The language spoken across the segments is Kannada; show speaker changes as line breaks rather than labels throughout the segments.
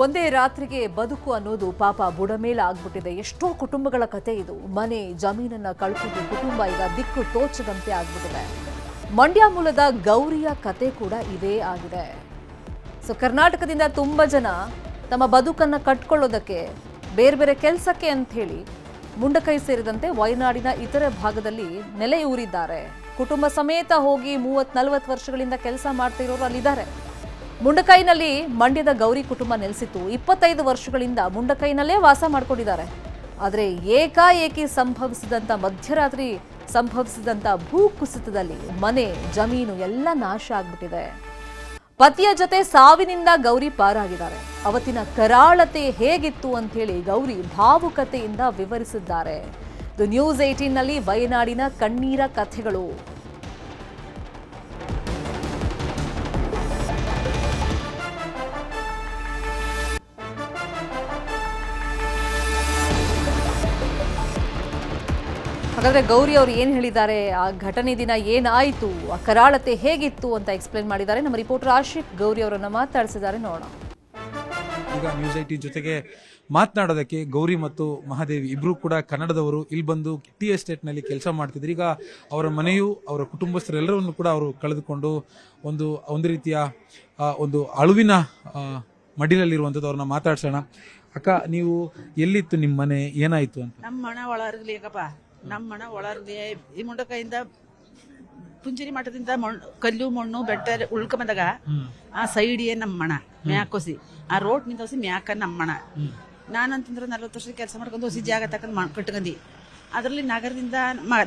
ಒಂದೇ ರಾತ್ರಿಗೆ ಬದುಕು ಅನ್ನೋದು ಪಾಪ ಬುಡಮೇಲ ಆಗ್ಬಿಟ್ಟಿದೆ. ಎಷ್ಟೋ ಕುಟುಂಬಗಳ ಕತೆ ಇದು. ಮನೆ ಜಮೀನನ್ನ ಕಳ್ಕೊಂಡು ಕುಟುಂಬ ಈಗ ದಿಕ್ಕು ತೋಚದಂತೆ ಆಗ್ಬಿಟ್ಟಿದೆ. ಮಂಡ್ಯ ಮೂಲದ ಗೌರಿಯ ಕತೆ ಕೂಡ ಇದೇ ಆಗಿದೆ. ಕರ್ನಾಟಕದಿಂದ ತುಂಬಾ ಜನ ತಮ್ಮ ಬದುಕನ್ನ ಕಟ್ಕೊಳ್ಳೋದಕ್ಕೆ ಬೇರೆ ಬೇರೆ ಕೆಲಸಕ್ಕೆ ಅಂತ ಹೇಳಿ ಮುಂಡಕೈ ಸೇರಿದಂತೆ ವಯನಾಡಿನ ಇತರೆ ಭಾಗದಲ್ಲಿ ನೆಲೆಯೂರಿದ್ದಾರೆ. ಕುಟುಂಬ ಸಮೇತ ಹೋಗಿ 30-40 ವರ್ಷಗಳಿಂದ ಕೆಲಸ ಮಾಡ್ತಿರೋರು ಅಲ್ಲಿದ್ದಾರೆ. ಮುಂಡಕೈನಲ್ಲಿ ಮಂಡ್ಯದ ಗೌರಿ ಕುಟುಂಬ ನೆಲೆಸಿತ್ತು. 25 ವರ್ಷಗಳಿಂದ ಮುಂಡಕೈನಲ್ಲೇ ವಾಸ ಮಾಡ್ಕೊಂಡಿದ್ದಾರೆ. ಆದರೆ ಏಕಾಏಕಿ ಸಂಭವಿಸಿದಂಥ ಮಧ್ಯರಾತ್ರಿ ಸಂಭವಿಸಿದಂಥ ಭೂಕುಸಿತದಲ್ಲಿ ಮನೆ ಜಮೀನು ಎಲ್ಲ ನಾಶ ಆಗ್ಬಿಟ್ಟಿದೆ. ಪತಿಯ ಜೊತೆ ಸಾವಿನಿಂದ ಗೌರಿ ಪಾರಾಗಿದ್ದಾರೆ. ಅವತ್ತಿನ ಕರಾಳತೆ ಹೇಗಿತ್ತು ಅಂತ ಹೇಳಿ ಗೌರಿ ಭಾವುಕತೆಯಿಂದ ವಿವರಿಸಿದ್ದಾರೆ. ಇದು ನ್ಯೂಸ್ 18 ನಲ್ಲಿ ವಯನಾಡಿನ ಕಣ್ಣೀರ ಕಥೆಗಳು. ಹಾಗಾದ್ರೆ ಗೌರಿ ಅವರು ಏನು ಹೇಳಿದ್ದಾರೆ, ಆ ಘಟನೆ ದಿನ ಏನಾಯಿತು, ಆ ಕರಾಳತೆ ಹೇಗಿತ್ತು ಅಂತ ಎಕ್ಸ್ಪ್ಲೇನ್ ಮಾಡಿದ್ದಾರೆ. ನಮ್ಮ ರಿಪೋರ್ಟರ್ ಆಶಿಕ್ ಗೌರಿ ಅವರನ್ನ ಮಾತಾಡಿಸಿದ್ದಾರೆ, ನೋಡೋಣ.
ಈಗ ನ್ಯೂಸ್ 18 ಜೊತೆಗೆ ಮಾತನಾಡೋದಕ್ಕೆ ಗೌರಿ ಮತ್ತು ಮಹಾದೇವಿ ಇಬ್ರು ಕೂಡ ಕನ್ನಡದವರು. ಇಲ್ಲಿ ಬಂದು ಟಿ ಎಸ್ಟೇಟ್ ನಲ್ಲಿ ಕೆಲಸ ಮಾಡ್ತಿದ್ರು. ಈಗ ಅವರ ಮನೆಯು ಅವರ ಕುಟುಂಬಸ್ಥರೆಲ್ಲರನ್ನು ಕೂಡ ಅವರು ಕಳೆದುಕೊಂಡು ಒಂದು ರೀತಿಯ ಒಂದು ಅಳುವಿನ ಮಡಿಲಲ್ಲಿರುವಂಥದ್ದು. ಅವ್ರನ್ನ ಮಾತಾಡ್ಸೋಣ. ಅಕ್ಕ, ನೀವು ಎಲ್ಲಿತ್ತು ನಿಮ್ಮ ಮನೆ, ಏನಾಯ್ತು ಅಂತ?
ನಮ್ಮ ಮನೆ ಒಳರ್ಗ್ಲಿಕಪ್ಪ, ನಮ್ಮ ಮನೆ ಒಳರ್ಗೆ ಈ ಮುಂಡಕೈಯಿಂದ ಪುಂಜರಿ ಮಠದಿಂದ ಕಲ್ಲು ಮಣ್ಣು ಬೆಟ್ಟ ಉಳ್ಕೊಂಬಂದಾಗ ಆ ಸೈಡಿಯೇ ನಮ್ಮ ಮಣ ಮ್ಯಾಕೋಸಿ, ಆ ರೋಡ್ ನಿಂತ ಮ್ಯಾಕ ನಮ್ಮ ಮಣ. ನಾನಂತಂದ್ರೆ 40 ವರ್ಷ ಕೆಲಸ ಮಾಡ್ಕೊಂಡು ಹೊಸಿ ಜಾಗ ತಕೊಂಡ್ ಕಟ್ಕೊಂಡಿ. ಅದರಲ್ಲಿ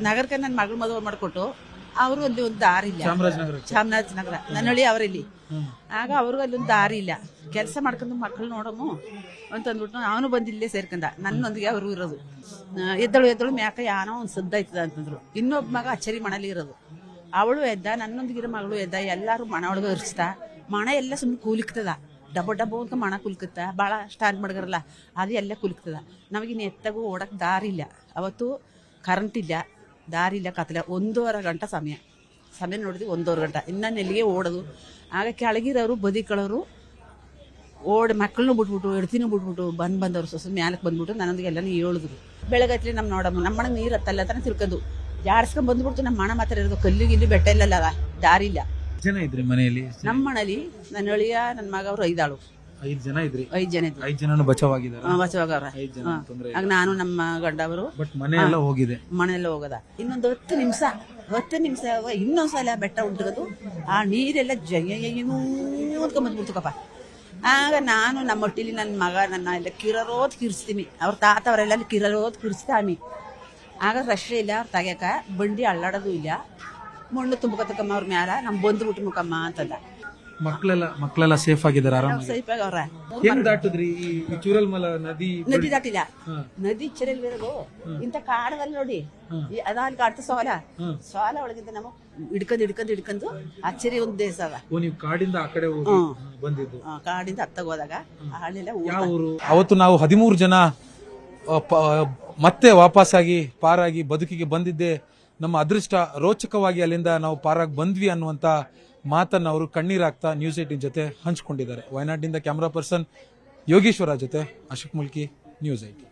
ನಗರಕ್ಕೆ ನನ್ನ ಮಗಳ ಮದುವೆ ಮಾಡ್ಕೊಟ್ಟು ಅವರು ಅಲ್ಲಿ ಒಂದು ದಾರಿ ಇಲ್ಲ. ಚಾಮರಾಜನಗರ ನನ್ನ ಹಳ್ಳಿ ಅವರಲ್ಲಿ. ಆಗ ಅವ್ರಿಗೂ ಅಲ್ಲಿ ಒಂದು ದಾರಿ ಇಲ್ಲ. ಕೆಲಸ ಮಾಡ್ಕೊಂಡು ಮಕ್ಕಳು ನೋಡಮು ಅಂತಂದ್ಬಿಟ್ಟು ಅವನು ಬಂದು ಇಲ್ಲೇ ಸೇರ್ಕೊಂಡ. ನನ್ನೊಂದಿಗೆ ಅವರು ಇರೋದು. ಎದ್ದಳು ಮ್ಯಾಕ ಯಾನೋ ಒಂದು ಸದ್ದ ಆಯ್ತದ ಅಂತಂದ್ರು. ಇನ್ನೊಬ್ಬ ಮಗ ಅಚ್ಚರಿ ಮಣಲಿ ಇರೋದು. ಅವಳು ಎದ್ದ, ನನ್ನೊಂದಿಗಿರೋ ಮಗಳು ಎದ್ದ. ಎಲ್ಲಾರು ಮಣ ಒಳಗೆ ಹರಿಸ್ತಾ ಮಣ ಎಲ್ಲ ಸುಮ್ಮನೆ ಕೂಲಿಕ್ತದ. ಡಬ್ಬ ಅಂತ ಮಣ ಕುಲ್ಕತ್ತ. ಭಾಳ ಸ್ಟಾರ್ಟ್ ಮಾಡಿದ್ರಲ್ಲ ಅದು ಎಲ್ಲ ಕುಲ್ಕ್ತದ. ನಮಗಿನ್ನ ಎತ್ತಾಗೂ ಓಡಕ್ ದಾರಿ ಇಲ್ಲ. ಅವತ್ತು ಕರೆಂಟ್ ಇಲ್ಲ, ದಾರಿ ಇಲ್ಲ, ಕತ್ತಲೆ. 1.5 ಗಂಟೆ ಸಮಯ ನೋಡಿದ್ವಿ. 1.5 ಗಂಟೆ ಇನ್ನ ನೆಲ್ಲಿಗೆ ಓಡೋದು. ಆಗ ಕೆಳಗಿರೋರು ಬದಿಕಳೋರು ಮಕ್ಕಳನ್ನು ಬಿಟ್ಬಿಟ್ಟು ಎಡ್ತಿನೂ ಬಿಟ್ಬಿಟ್ಟು ಬಂದವರು ಸೊಸ ಮ್ಯಾಲಕ್ಕೆ ಬಂದ್ಬಿಟ್ಟು ನನ್ನೊಂದಿಗೆ ಎಲ್ಲನೂ ಹೇಳಿದ್ರು. ಬೆಳಗೈತ್ಲಿ ನಮ್ಮ ಮಣ ನೀರು ಹತ್ತಲ್ಲ ತಾನೆ ತಿರ್ಕೊಂಡು ಜಾಡ್ಸ್ಕೊಂಡ್ ಬಂದ್ಬಿಡ್ತು. ನಮ್ಮ ಮಣ ಮಾತ್ರ ಇರೋದು. ಕಲ್ಲಿಗಿಲ್ಲಿ ಬೆಟ್ಟ ಇಲ್ಲಲ್ಲ, ದಾರಿ ಇಲ್ಲ.
ಜನ ಇದ್ರಿ ಮನೆಯಲ್ಲಿ? ನಮ್ಮ
ಮನೇಲಿ ನನ್ನ ಅಳಿಯ, ನನ್ನ ಮಗ, ಅವ್ರು 5 ಆಳು.
5 ಜನ ಇದ್ರಿ?
5 ಜನ ಇದ್ರಿ.
5 ಜನನು ಬಚಾವಾಗಿದ್ದಾರೆ?
ಬಚಾವಾಗವ್ರ. ಆಗ ನಾನು ನಮ್ಮ ಗಂಡವರು.
ಬಟ್ ಮನೆ ಎಲ್ಲ ಹೋಗಿದೆ?
ಮನೆಯೆಲ್ಲ ಹೋಗದ. ಇನ್ನೊಂದು 10 ನಿಮಿಷ ಇನ್ನೊಂದ್ಸಲ ಬೆಟ್ಟ ಉಂಟದು. ಆ ನೀರೆಲ್ಲ ಜಂದ್ಕೊಂಡ್ಬಂದ್ಬಿಡ್ತುಕಪ್ಪ. ಆಗ ನಾನು ನಮ್ಮ ಹೊಟ್ಟಿಲಿ ನನ್ನ ಮಗ ನನ್ನ ಎಲ್ಲ ಕಿರರೋದ್ ಕಿರ್ಸ್ತೀನಿ. ಅವ್ರ ತಾತ ಅವರೆಲ್ಲ ಕಿರರೋದ್ ಕಿರ್ಸ್ತಾಮಿ. ಆಗ ರಶ್ರೆ ಇಲ್ಲ, ಅವ್ರು ತೆಗ್ಯಾಕ ಬಂಡಿ ಅಳ್ಳಾಡೋದು ಇಲ್ಲ. ಮಣ್ಣು ತುಂಬ್ಕೊತಕ್ಕಮ್ಮ ಅವ್ರ ಮ್ಯಾಲ. ನಮ್ ಬಂದ್ಬಿಟ್ಟು ಮುಖಮ್ಮ ಅಂತಂದ.
ಮಕ್ಕಳೆಲ್ಲ ಸೇಫ್ ಆಗಿದ್ದಾರೆ? ಆರಾಮ
ಸೇಫ್ ಆಗವ್ರ.
ಹೆಂಗ್ ದಾಟಿದ್ರಿ ಈ ಚೂರಲ್ಮಲ ನದಿ?
ನದಿ ದಾಟಿಲ್ಲ. ನದಿ ಇಚ್ಚರಲ್ಲಿ ಇರೋದು ಇಂತ ಕಾಡದಲ್ಲಿ ನೋಡಿ. ಅದಾಲ್ ಕಾಡ್ತ ಸೋಲ ಒಳಗಿಂದ ನಾವು ಹಿಡ್ಕೊಂಡು ಅಚ್ಚರಿ ಒಂದು ದೇಶ ಅದ.
ನೀವು ಕಾಡಿಂದ ಆ ಕಡೆ ಹೋಗಿ ಬಂದಿದ್ದು?
ಕಾಡಿಂದ ಹತ್ತಾಗ ಹೋದಾಗ
ಅವತ್ತು ನಾವು 13 ಜನ ಮತ್ತೆ ವಾಪಸ್ಸಾಗಿ ಪಾರಾಗಿ ಬದುಕಿಗೆ ಬಂದಿದ್ದೆ ನಮ್ಮ ಅದೃಷ್ಟ. ರೋಚಕವಾಗಿ ಅಲ್ಲಿಂದ ನಾವು ಪಾರಾಗಿ ಬಂದ್ವಿ ಅನ್ನುವಂತ ಮಾತನ್ನ ಅವರು ಕಣ್ಣೀರಾಗ್ತಾ ನ್ಯೂಸ್ 18 ಜೊತೆ ಹಂಚಿಕೊಂಡಿದ್ದಾರೆ. ವಯನಾಡಿನಿಂದ ಕ್ಯಾಮರಾ ಪರ್ಸನ್ ಯೋಗೀಶ್ವರ ಜೊತೆ ಅಶೋಕ್ ಮುಲ್ಕಿ, ನ್ಯೂಸ್ 18.